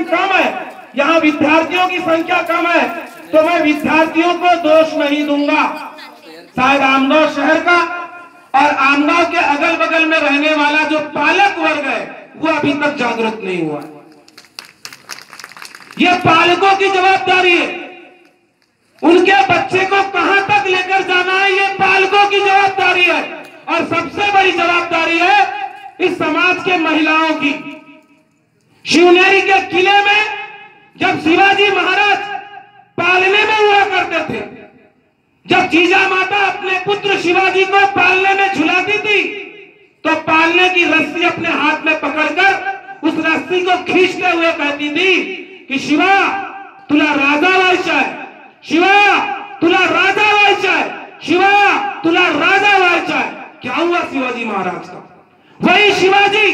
कम है, यहाँ विद्यार्थियों की संख्या कम है, तो मैं विद्यार्थियों को दोष नहीं दूंगा। शायद आमगांव शहर का और आमगांव के अगल बगल में रहने वाला जो पालक वर्ग है वो अभी तक जागरूक नहीं हुआ। ये पालकों की जवाबदारी है, उनके बच्चे को कहां तक लेकर जाना है ये पालकों की जवाबदारी है। और सबसे बड़ी जवाबदारी है इस समाज के महिलाओं की। शिवनेरी के किले में जब शिवाजी महाराज पालने में हुआ करते थे, जब जीजा माता अपने पुत्र शिवाजी को पालने में झुलाती थी, तो पालने की रस्सी अपने हाथ में पकड़कर उस रस्सी को खींचते हुए कहती थी कि शिवा तुला राजा व्हायचा है, शिवा तुला राजा व्हायचा है, शिवा तुला राजा व्हायचा है। क्या हुआ शिवाजी महाराज का? वही शिवाजी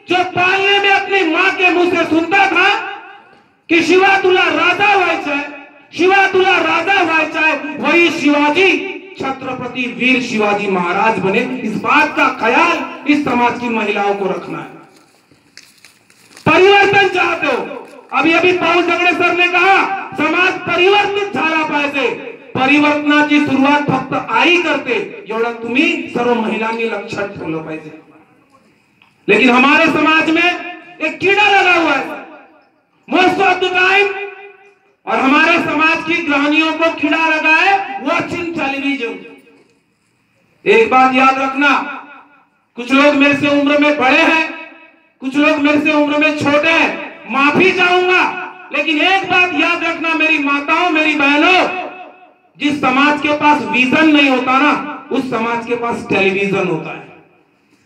जो पालने में अपनी मां के मुंह से सुनता था कि शिवा तुला राजा व्हायचा है, शिवा तुला राजा व्हायचा है, वही शिवाजी छत्रपति वीर शिवाजी महाराज बने। इस बात का ख्याल इस समाज की महिलाओं को रखना है। परिवर्तन चाहते हो? अभी अभी पाऊल दगडे सर ने कहा समाज परिवर्तित झाला पाहिजे। परिवर्तनाची सुरुवात फक्त आई करते, एवढं तुम्ही सर्व महिलांनी लक्षात ठेवलं पाहिजे। लेकिन हमारे समाज में एक कीड़ा लगा हुआ है मोस्ट ऑफ द टाइम, और हमारे समाज की गृहिणियों को कीड़ा लगा है वॉचिंग टेलीविजन। एक बात याद रखना, कुछ लोग मेरे से उम्र में बड़े हैं, कुछ लोग मेरे से उम्र में छोटे हैं, माफी चाहूंगा, लेकिन एक बात याद रखना मेरी माताओं, मेरी बहनों, जिस समाज के पास विजन नहीं होता ना, उस समाज के पास टेलीविजन होता है।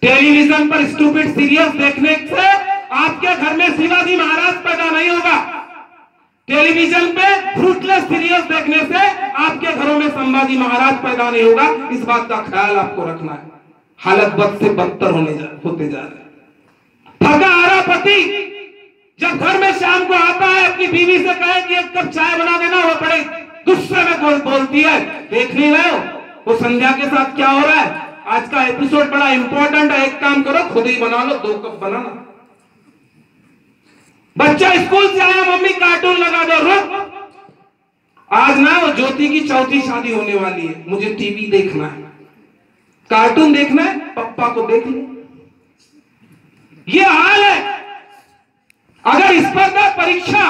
टेलीविजन पर स्टूपिड सीरियल्स देखने से आपके घर में शिवाजी महाराज पैदा नहीं होगा। टेलीविजन पे फ्रूटलेस सीरियल्स देखने से आपके घरों में संभाजी महाराज पैदा नहीं होगा। इस बात का ख्याल आपको रखना है। हालत बद से बदतर होते जा रहे। थका हारा पति जब घर में शाम को आता है, अपनी बीवी से कहे कि एक कप चाय बना देना, वो बड़े गुस्से में बोलती है, देख नहीं रहे हो वो संध्या के साथ क्या हो रहा है, आज का एपिसोड बड़ा इंपॉर्टेंट है, एक काम करो खुद ही बना लो, 2 कप बनाना। बच्चा स्कूल से आया, मम्मी कार्टून लगा दो, रुक, आज ना वो ज्योति की चौथी शादी होने वाली है, मुझे टीवी देखना है, कार्टून देखना है, पप्पा को देख लो। ये हाल है। अगर स्पर्धा परीक्षा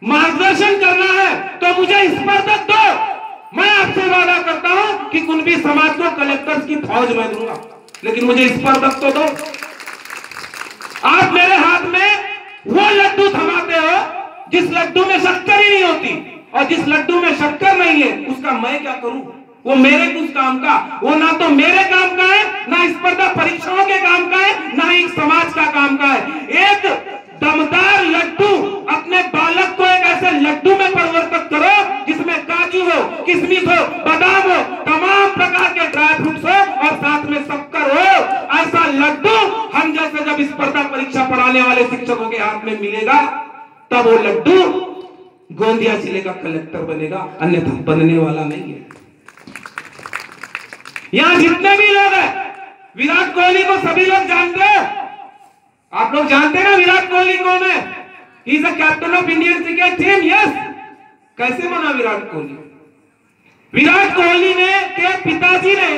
मार्गदर्शन करना है तो मुझे स्पर्धक दो। मैं आपसे वादा करता हूं कि कुणबी समाज को कलेक्टर्स की फौज में दूंगा, लेकिन मुझे स्पर्धक तो दो। आप मेरे हाथ में वो लड्डू थमाते हो जिस लड्डू में शक्कर ही नहीं होती, और जिस लड्डू में शक्कर नहीं है उसका मैं क्या करूं? वो मेरे कुछ काम का, वो ना तो मेरे काम का है, ना स्पर्धा परीक्षाओं के काम का है, ना ही समाज का काम का है। एक दमदार लड्डू अपने बालक को एक ऐसे लड्डू में परिवर्तित करो जिसमें काजू हो, किशमिश हो, बादाम हो, तमाम प्रकार के ड्राई फ्रूट्स हो और साथ में शक्कर हो। ऐसा लड्डू हम जैसे जब स्पर्धा परीक्षा पढ़ाने वाले शिक्षकों के हाथ में मिलेगा, तब वो लड्डू गोंदिया जिले का कलेक्टर बनेगा, अन्यथा बनने वाला नहीं है। यहां जितने भी लोग हैं, विराट कोहली को सभी लोग जानते हैं। आप लोग जानते हैं ना विराट कोहली कौन है? He is the captain of Indian cricket team. Yes. कैसे बना विराट कोहली? विराट कोहली ने के पिताजी ने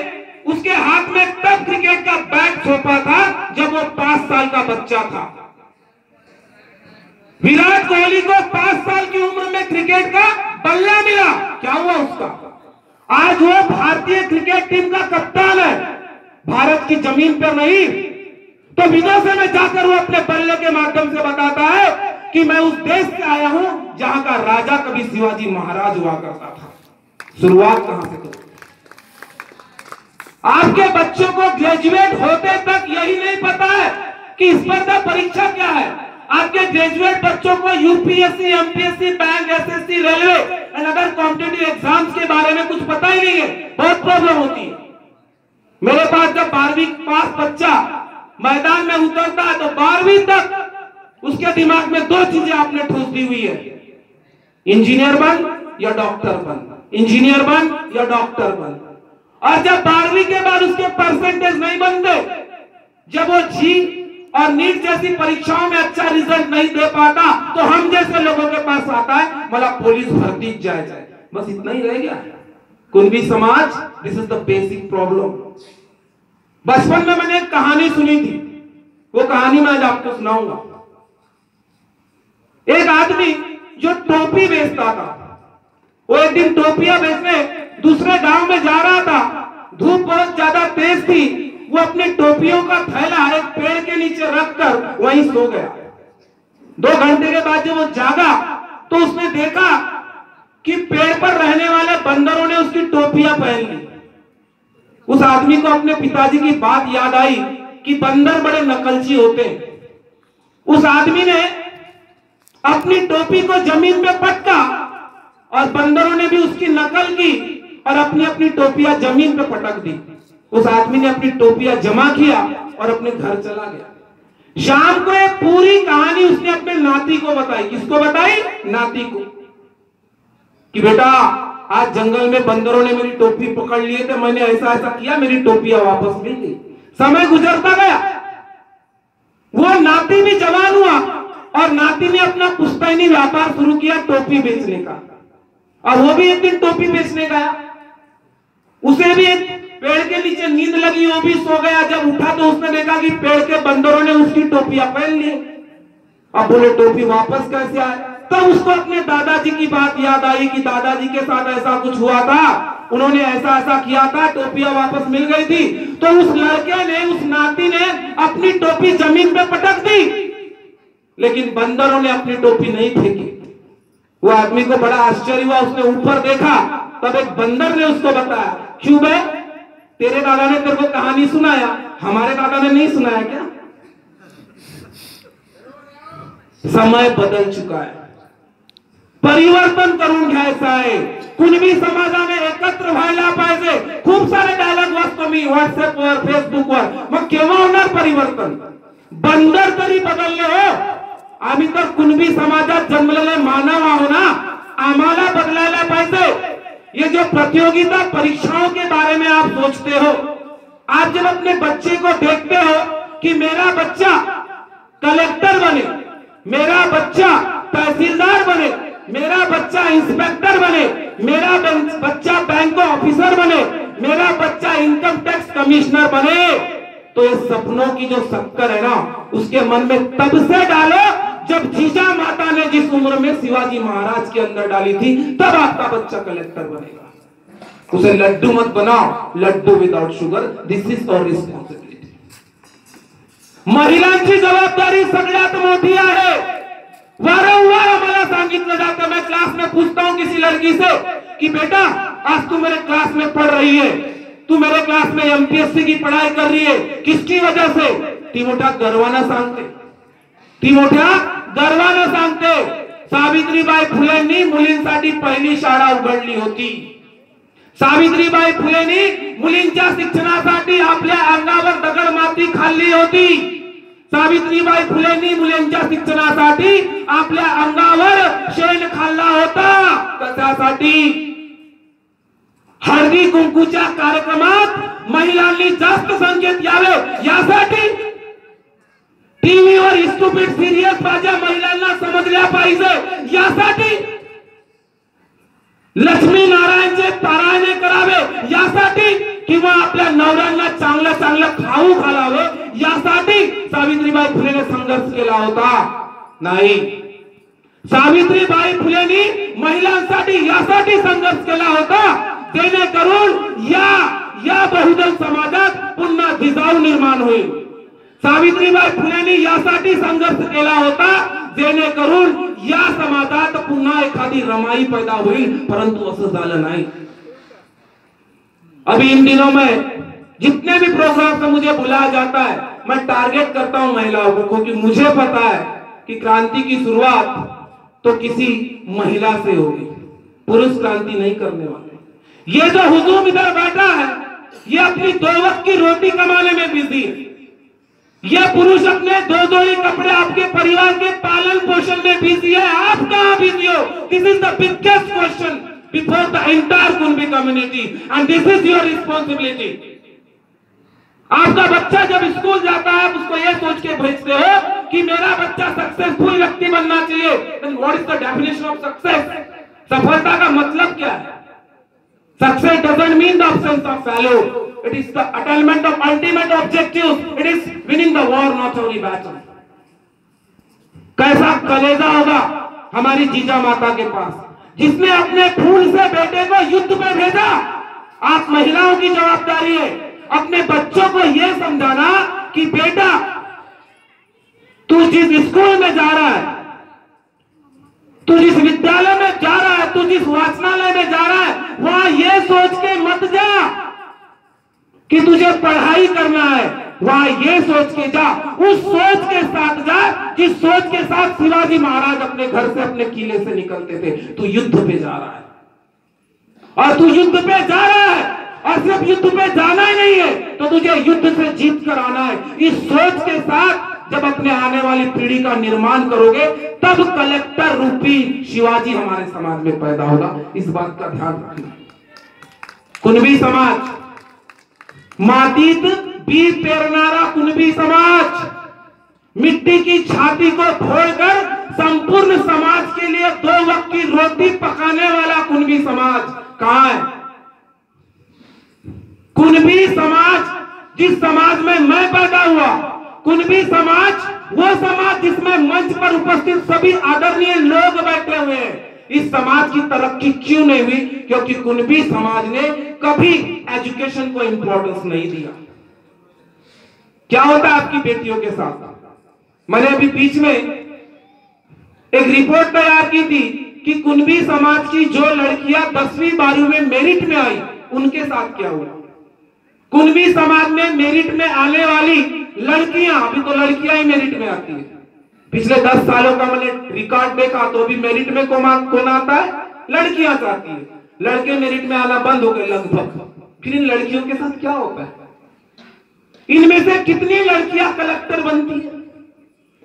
उसके हाथ में तब क्रिकेट का बैट सौंपा था जब वो 5 साल का बच्चा था। विराट कोहली को 5 साल की उम्र में क्रिकेट का बल्ला मिला। क्या हुआ उसका? आज वो भारतीय क्रिकेट टीम का कप्तान है, भारत की जमीन पर नहीं तो विदेशों में जाकर वो अपने बल्ले के माध्यम से बताता है कि मैं उस देश से आया हूं जहां का राजा कभी शिवाजी महाराज हुआ करता था। शुरुआत कहां से करो? आपके बच्चों को ग्रेजुएट होते तक यही नहीं पता है कि स्पर्धा परीक्षा क्या है। आपके ग्रेजुएट बच्चों को UPSC, MPSC, bank, SSC, railway and other competitive exams के बारे में कुछ पता ही नहीं है। बहुत प्रॉब्लम होती है। मेरे पास जब 12वीं पास बच्चा मैदान में उतरता है तो 12वीं तक उसके दिमाग में 2 चीजें आपने ठूस दी हुई है, इंजीनियर बन या डॉक्टर बन, इंजीनियर बन या डॉक्टर बन। और जब 12वीं के बाद उसके परसेंटेज नहीं बनते, जब वो जी और नीट जैसी परीक्षाओं में अच्छा रिजल्ट नहीं दे पाता, तो हम जैसे लोगों के पास आता है मला पोलीस भरती जाए, बस इतना ही रह गया। कुणबी समाज, this is the basic problem. बचपन में मैंने एक कहानी सुनी थी, वो कहानी मैं आज आपको सुनाऊंगा। एक आदमी जो टोपी बेचता था, वो एक दिन टोपियां बेचने दूसरे गांव में जा रहा था। धूप बहुत ज्यादा तेज थी, वो अपनी टोपियों का थैला एक पेड़ के नीचे रखकर वहीं सो गया। 2 घंटे के बाद जब वो जागा तो उसने देखा कि पेड़ पर रहने वाले बंदरों ने उसकी टोपियां पहन ली। उस आदमी को अपने पिताजी की बात याद आई कि बंदर बड़े नकलची होते हैं। उस आदमी ने अपनी टोपी को जमीन पे पटका और बंदरों ने भी उसकी नकल की और अपनी अपनी टोपियां जमीन पे पटक दी। उस आदमी ने अपनी टोपियां जमा किया और अपने घर चला गया। शाम को एक पूरी कहानी उसने अपने नाती को बताई। किसको बताई? नाती को, कि बेटा आज जंगल में बंदरों ने मेरी टोपी पकड़ लिए थे, मैंने ऐसा ऐसा किया, मेरी टोपियां वापस मिल गई। समय गुजरता गया, वो नाती भी जवान हुआ और नाती ने अपना पुश्तैनी व्यापार शुरू किया टोपी बेचने का। और वो भी एक दिन टोपी बेचने गया, उसे भी एक पेड़ के नीचे नींद लगी, वो भी सो गया। जब उठा तो उसने देखा कि पेड़ के बंदरों ने उसकी टोपियां पहन ली। अब बोले टोपी वापस कैसे आए? तब उसको अपने दादाजी की बात याद आई कि दादाजी के साथ ऐसा कुछ हुआ था, उन्होंने ऐसा ऐसा किया था, टोपियां वापस मिल गई थी। तो उस लड़के ने, उस नाती ने अपनी टोपी जमीन पे पटक दी, लेकिन बंदरों ने अपनी टोपी नहीं फेंकी। वो आदमी को बड़ा आश्चर्य हुआ, उसने ऊपर देखा, तब एक बंदर ने उसको बताया, क्यों बे, तेरे दादा ने तेरे को कहानी सुनाया, हमारे दादा ने नहीं सुनाया क्या? समय बदल चुका है, परिवर्तन करून घ्यायचं आहे। कुणबी समाजाने एकत्र व्हायला पाहिजे। खूप सारे डायलॉग वाचतो मी व्हॉट्सअपवर, फेसबुकवर, मग केव्हा होणार परिवर्तन? बंदर तरी बदलले हो, आम्ही तर कुणबी समाजात जन्मलेले मानव आहो ना, आम्हाला बदलायला पाहिजे। ये जो प्रतियोगिता परीक्षाओं के बारे में आप सोचते हो, आप जब अपने बच्चे को देखते हो कि मेरा बच्चा कलेक्टर बने, मेरा बच्चा तहसीलदार बने, मेरा बच्चा इंस्पेक्टर बने, मेरा बच्चा बैंक ऑफिसर बने, मेरा बच्चा इनकम टैक्स कमिश्नर बने, तो ये सपनों की जो शक्कर है ना, उसके मन में तब से डालो जब जीजा माता ने जिस उम्र में शिवाजी महाराज के अंदर डाली थी, तब आपका बच्चा कलेक्टर बनेगा। उसे लड्डू मत बनाओ, laddu without sugar, this is our responsibility. महिलांची जबाबदारी सगळ्यात मोठी आहे। वारंवार आम्हाला सांगितलं जातं, मैं क्लास में पूछता हूं किसी लड़की से कि बेटा आज तू मेरे क्लास में पढ़ रही है, तू मेरे क्लास में एमपीएससी की पढ़ाई कर रही है, किसकी वजह से? ती मोठ्या गर्वानं सांगते, ती मोठ्या गर्वानं सांगते, सावित्रीबाई फुलेंनी मुलींसाठी पहिली शाळा उघडली होती। सावित्रीबाई फुलेंनी मुलींच्या शिक्षणासाठी आपल्या अंगावर दगड माती खाल्ली होती। सावित्रीबाई फुलेंनी मुलींच्या शिक्षणासाठी आपल्या अंगावर शेण खाल्ला होता। कशासाठी? हळदी कुंकूच्या कार्यक्रमात महिलांनी जास्त संख्येत यावे यासाठी। टीव्हीवर स्टुपिड सिरियस माझ्या महिलांना समजल्या पाहिजे यासाठी। लक्ष्मी नारायणचे पारायणे करावे यासाठी, किंवा आपल्या नवऱ्यांना चांगलं चांगलं खाऊ घालावे यासाठी सावित्रीबाई फुलेने संघर्ष केला होता? नाही, सावित्रीबाई फुलेनी महिलांसाठी यासाठी संघर्ष केला होता जेणेकरून या बहुजन समाजात पुन्हा जिजाऊ निर्माण होईल। सावित्रीबाई फुलेनी यासाठी संघर्ष केला होता जेणेकरून या समाजात पुन्हा एखादी रमाई पैदा होईल, परंतु असं झालं नाही। अभी इन दिनों में जितने भी प्रोग्राम से मुझे बुलाया जाता है, मैं टारगेट करता हूं महिलाओं को, क्योंकि मुझे पता है कि क्रांति की शुरुआत तो किसी महिला से होगी, पुरुष क्रांति नहीं करने वाले। ये जो हुजूम इधर बैठा है, ये अपनी 2 वक्त की रोटी कमाने में बिजी है। ये पुरुष अपने 2 जोड़ी कपड़े आपके परिवार के पालन पोषण में बिजी है, आप कहां बिजी हो? This is the biggest question before the entire Kunbi community and this is your responsibility. आपका बच्चा जब स्कूल जाता है, उसको ये सोच के भेजते हो कि मेरा बच्चा सक्सेसफुल व्यक्ति बनना चाहिए, then what is the definition of success? सफलता का मतलब क्या है? Success doesn't mean the absence of failure. It is the attainment of ultimate objectives. It is winning the war, not only battle. कैसा कलेजा होगा हमारी जीजा माता के पास, जिसने अपने खून से बेटे को युद्ध में भेजा। आप महिलाओं की जवाबदारी है अपने बच्चों को यह समझाना कि बेटा तू जिस स्कूल में जा रहा है, तू जिस विद्यालय में जा रहा है, तू जिस वाचनालय में जा रहा है, वहां ये सोच के मत जा कि तुझे पढ़ाई करना है, वहां ये सोच के जा, उस सोच के साथ जा जिस सोच के साथ शिवाजी महाराज अपने घर से अपने किले से निकलते थे। तू युद्ध पे जा रहा है और तू युद्ध पे जा रहा है और सिर्फ युद्ध पे जाना ही नहीं है तो तुझे युद्ध से जीत कर आना है। इस सोच के साथ जब अपने आने वाली पीढ़ी का निर्माण करोगे तब कलेक्टर रूपी शिवाजी हमारे समाज में पैदा होगा। इस बात का ध्यान रखना। कुणबी समाज, मातीत बीज पेरणारा कुणबी समाज, मिट्टी की छाती को फोड़कर संपूर्ण समाज के लिए 2 वक्त की रोटी पकाने वाला कुणबी समाज कहां है? कुणबी समाज, जिस समाज में मैं पैदा हुआ, कुणबी समाज वो समाज जिसमें मंच पर उपस्थित सभी आदरणीय लोग बैठे हुए हैं। इस समाज की तरक्की क्यों नहीं हुई? क्योंकि कुणबी समाज ने कभी एजुकेशन को इंपॉर्टेंस नहीं दिया। क्या होता है आपकी बेटियों के साथ? मैंने अभी बीच में एक रिपोर्ट तैयार की थी कि कुणबी समाज की जो लड़कियां 10वीं 12वीं में मेरिट में आई उनके साथ क्या हुआ। कुणबी समाज में मेरिट में आने वाली लड़कियां, अभी तो लड़कियां ही मेरिट में आती है, पिछले 10 सालों का मैंने रिकॉर्ड देखा तो अभी मेरिट में कौन आता है? लड़कियां आती है। लड़के मेरिट में आना बंद हो गए लगभग। फिर इन लड़कियों के साथ क्या होता है? इनमें से कितनी लड़कियां कलेक्टर बनती है?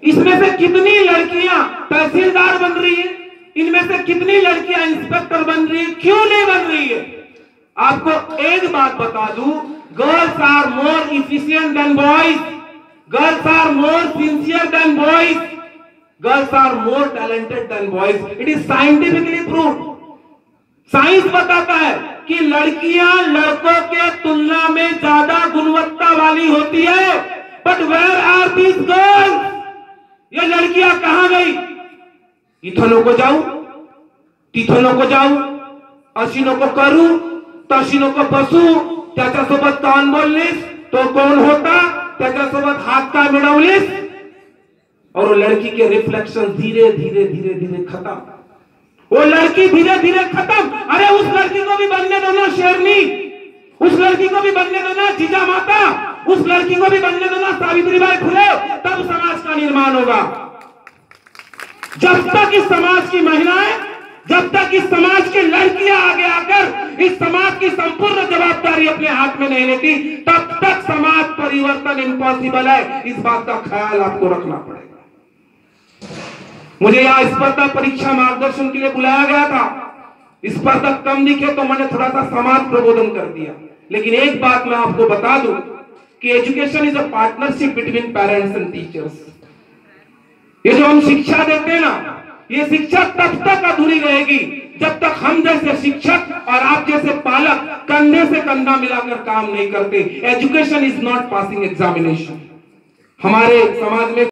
इसमें से कितनी लड़कियां तहसीलदार बन रही है? इनमें से कितनी लड़कियां इंस्पेक्टर बन रही है? क्यों नहीं बन रही है? आपको एक बात बता दूं, girls are more efficient than boys, girls are more sincere than boys, girls are more talented than boys. It is scientifically proved. Science बताता है कि लड़कियां लड़कों के तुलना में ज्यादा गुणवत्ता वाली होती है। But where are these girls? ये लड़कियां कहां गई? इथनो को जाऊ, तिथनो को जाऊ, अशीनो को करू, तशीनो को बसू, त्याच्यासोबत कान बोललीस तो कोण होता, त्याच्यासोबत हात का मिळवलीस, और वो लड़की के रिफ्लेक्शन धीरे धीरे धीरे धीरे खत्म। वो लड़की धीरे धीरे खत्म। अरे उस लड़की को भी बनने दो ना शेरनी, उस लड़की को भी बनने दो ना जीजा माता, उस लड़की को भी बनने दो ना सावित्रीबाई फुले, तब समाज का निर्माण होगा। जब तक इस समाज की महिलाएं, जब तक इस समाज की लड़कियां आगे आकर इस समाज की संपूर्ण जवाबदारी अपने हाथ में नहीं लेती, तब तक समाज परिवर्तन इम्पॉसिबल है। इस बात का ख्याल आपको रखना पड़ेगा। मुझे यहाँ स्पर्धा परीक्षा मार्गदर्शन के लिए बुलाया गया था। स्पर्धक कम दिखे तो मैंने थोड़ा सा समाज प्रबोधन कर दिया। लेकिन एक बात मैं आपको बता दूं कि education is a partnership between parents and teachers. ये जो हम शिक्षा देते हैं ना, ये शिक्षा तब तक अधूरी रहेगी जब तक हम जैसे शिक्षक और आप जैसे पालक कंधे से कंधा मिलाकर काम नहीं करते। Education is not passing examination. हमारे समाज में